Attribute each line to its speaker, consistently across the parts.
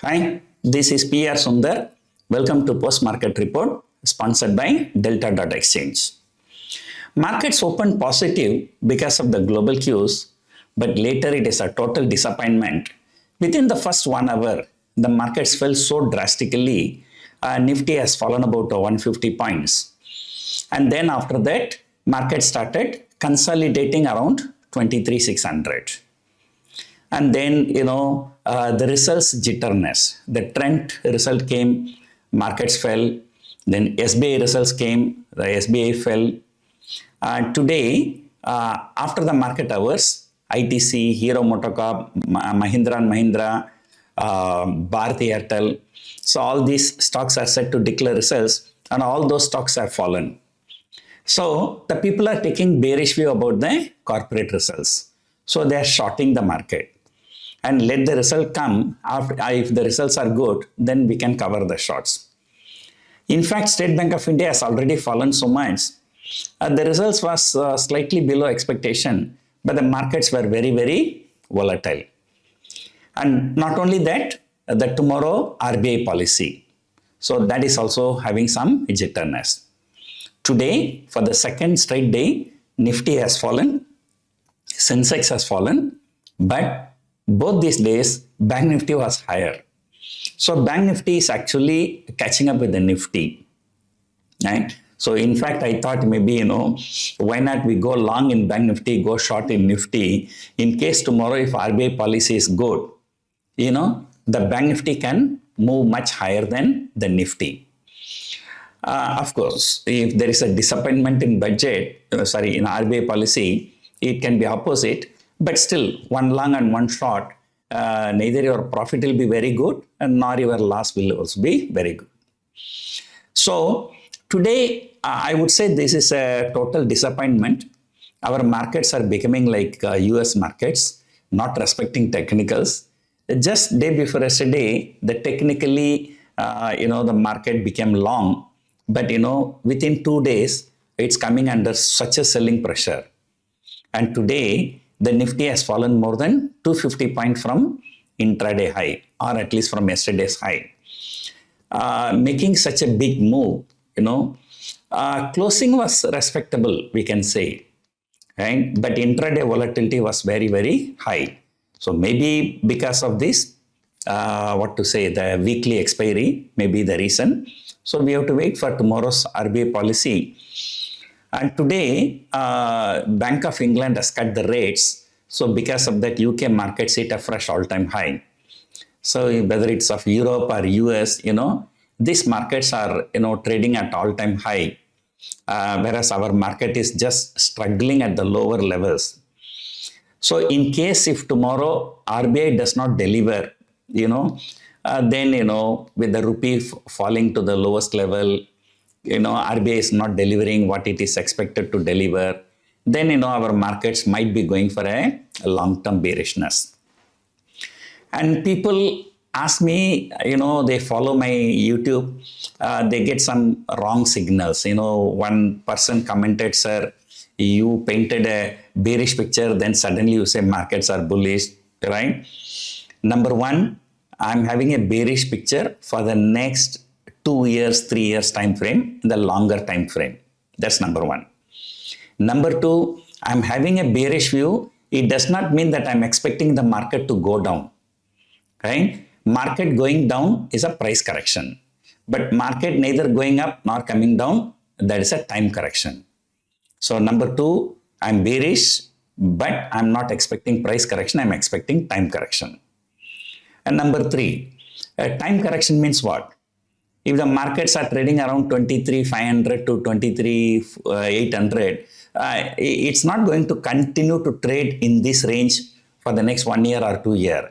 Speaker 1: Hi, this is PR Sundar. Welcome to Post Market Report sponsored by Delta.exchange. Markets opened positive because of the global cues, but later it is a total disappointment. Within the first 1 hour, the markets fell so drastically. Nifty has fallen about 150 points. And then after that, market started consolidating around 23,600. And then, the results jitterness. The trend result came, markets fell. Then SBI results came, the SBI fell. Today, after the market hours, ITC, Hero Motocorp, Mahindra & Mahindra, Bharti Airtel, so all these stocks are set to declare results and all those stocks have fallen. So the people are taking bearish view about the corporate results. So they are shorting the market. And let the result come. After, if the results are good, then we can cover the shorts. In fact, State Bank of India has already fallen so much. The results was slightly below expectation, but the markets were very, very volatile. And not only that, the tomorrow RBI policy. So that is also having some jitterness. Today, for the second straight day, Nifty has fallen, Sensex has fallen, but both these days, Bank Nifty was higher. So Bank Nifty is actually catching up with the Nifty, right? So in fact, I thought maybe, why not we go long in Bank Nifty, go short in Nifty, in case tomorrow if RBI policy is good, the Bank Nifty can move much higher than the Nifty. Of course, if there is a disappointment in budget, in RBI policy, it can be opposite. But still, one long and one short, neither your profit will be very good and nor your loss will also be very good. So today, I would say this is a total disappointment. Our markets are becoming like US markets, not respecting technicals. Just day before yesterday, the technically, the market became long. But, within 2 days, it's coming under such a selling pressure. And today, the Nifty has fallen more than 250 points from intraday high, or at least from yesterday's high. Making such a big move, closing was respectable, we can say, right? But intraday volatility was very, very high. So maybe because of this, the weekly expiry may be the reason. So we have to wait for tomorrow's RBI policy. And today, Bank of England has cut the rates. So because of that, UK markets hit a fresh all-time high. So whether it's of Europe or US, these markets are, trading at all-time high. Whereas our market is just struggling at the lower levels. So in case if tomorrow RBI does not deliver, then, with the rupee falling to the lowest level, RBI is not delivering what it is expected to deliver, then, our markets might be going for a long-term bearishness. And people ask me, they follow my YouTube, they get some wrong signals. One person commented, sir, you painted a bearish picture, then suddenly you say markets are bullish, right? Number one, I'm having a bearish picture for the next 2 years, 3 years time frame, the longer time frame. That's number one. Number two, I'm having a bearish view. It does not mean that I'm expecting the market to go down, right? Market going down is a price correction, but market neither going up nor coming down, that is a time correction. So number two, I'm bearish, but I'm not expecting price correction. I'm expecting time correction. And number three, time correction means what? If the markets are trading around 23,500 to 23,800, it's not going to continue to trade in this range for the next 1 year or 2 years.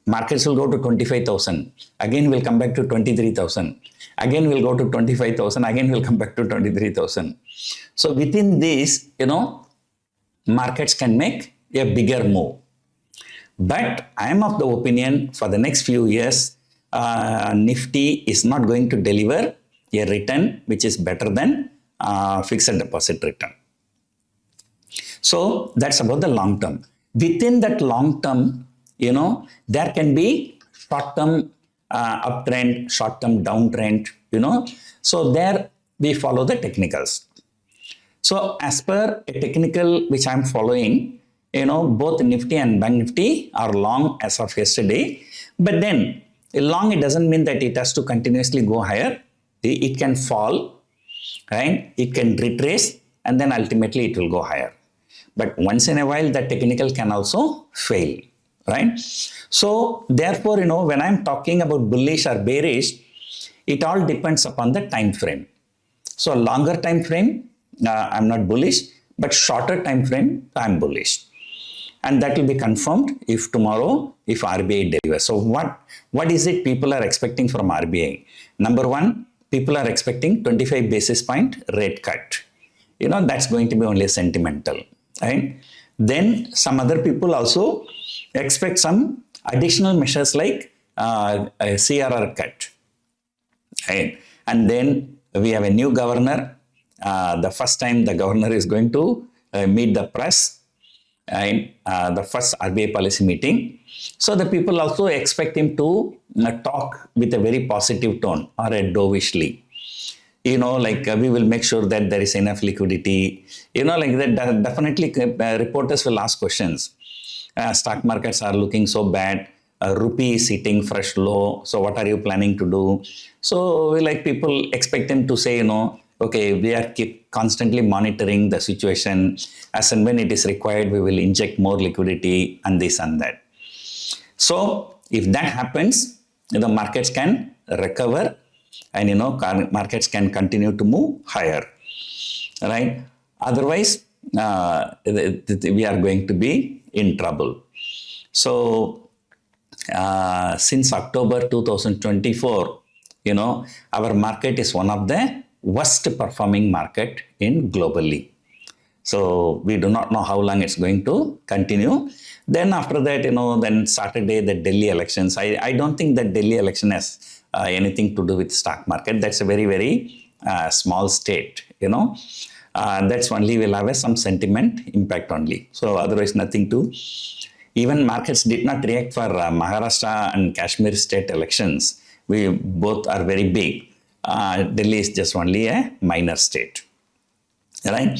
Speaker 1: Markets will go to 25,000. Again, we'll come back to 23,000. Again, we'll go to 25,000. Again, we'll come back to 23,000. So within this, markets can make a bigger move. But I am of the opinion for the next few years, Nifty is not going to deliver a return which is better than fixed deposit return. So that's about the long term. Within that long term, there can be short term uptrend, short-term downtrend, So there we follow the technicals. So as per a technical which I'm following, both Nifty and Bank Nifty are long as of yesterday. But then long, it doesn't mean that it has to continuously go higher. It can fall, right? It can retrace, and then ultimately it will go higher. But once in a while, the technical can also fail, right? So therefore, when I'm talking about bullish or bearish, it all depends upon the time frame. So longer time frame, I'm not bullish, but shorter time frame, I'm bullish. And that will be confirmed if tomorrow, if RBI delivers. So what is it people are expecting from RBI? Number one, people are expecting 25 basis point rate cut. That's going to be only sentimental, right? Then some other people also expect some additional measures like a CRR cut, right? And then we have a new governor. The first time the governor is going to meet the press in the first RBI policy meeting. So the people also expect him to talk with a very positive tone or a dovishly. We will make sure that there is enough liquidity. Like that, definitely reporters will ask questions. Stock markets are looking so bad. Rupee is hitting fresh low. So what are you planning to do? So people expect him to say, okay, we are constantly monitoring the situation. As and when it is required, we will inject more liquidity and this and that. So if that happens, the markets can recover and, markets can continue to move higher, right? Otherwise, we are going to be in trouble. So since October 2024, our market is one of the worst performing market in globally. So we do not know how long it's going to continue. Then after that, then Saturday, the Delhi elections. I don't think that Delhi election has anything to do with stock market. That's a very, very small state, That's only will have some sentiment impact only. So otherwise nothing to. Even markets did not react for Maharashtra and Kashmir state elections. We both are very big. Delhi is just only a minor state, right?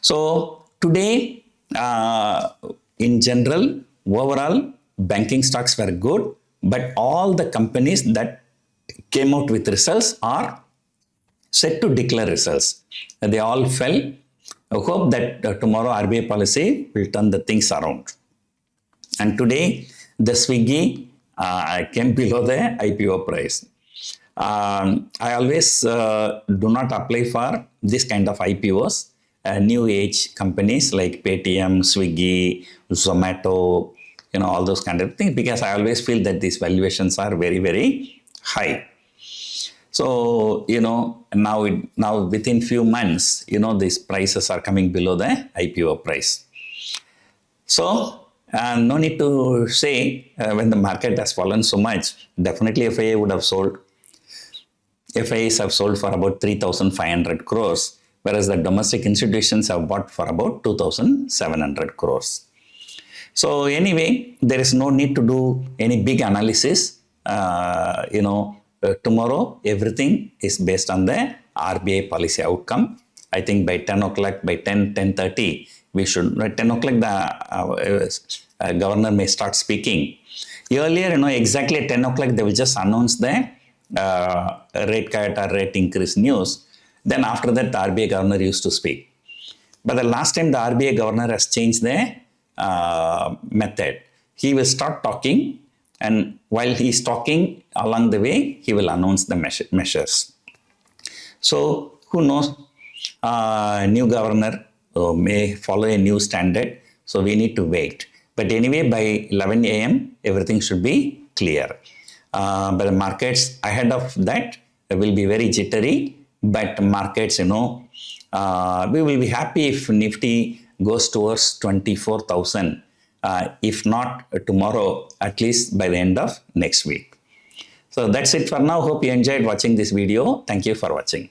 Speaker 1: So today, in general, overall, banking stocks were good, but all the companies that came out with results are set to declare results. They all fell. I hope that tomorrow RBI policy will turn the things around. And today, the Swiggy came below the IPO price. I always do not apply for this kind of IPOs, new age companies like Paytm, Swiggy, Zomato, all those kind of things, because I always feel that these valuations are very, very high. So, now within few months, these prices are coming below the IPO price. So, no need to say when the market has fallen so much, definitely FII would have sold. FIIs have sold for about 3,500 crores, whereas the domestic institutions have bought for about 2,700 crores. So anyway, there is no need to do any big analysis. Tomorrow, everything is based on the RBI policy outcome. I think by 10 o'clock, by 10:30, we should, at 10 o'clock, the governor may start speaking. Earlier, exactly at 10 o'clock, they will just announce the rate cut or rate increase news. Then after that, the RBI governor used to speak. But the last time the RBI governor has changed the method. He will start talking, and while he is talking, along the way, he will announce the measures. So who knows? New governor may follow a new standard. So we need to wait. But anyway, by 11 a.m., everything should be clear. But the markets ahead of that will be very jittery. But markets, we will be happy if Nifty goes towards 24,000. If not tomorrow, at least by the end of next week. So that's it for now. Hope you enjoyed watching this video. Thank you for watching.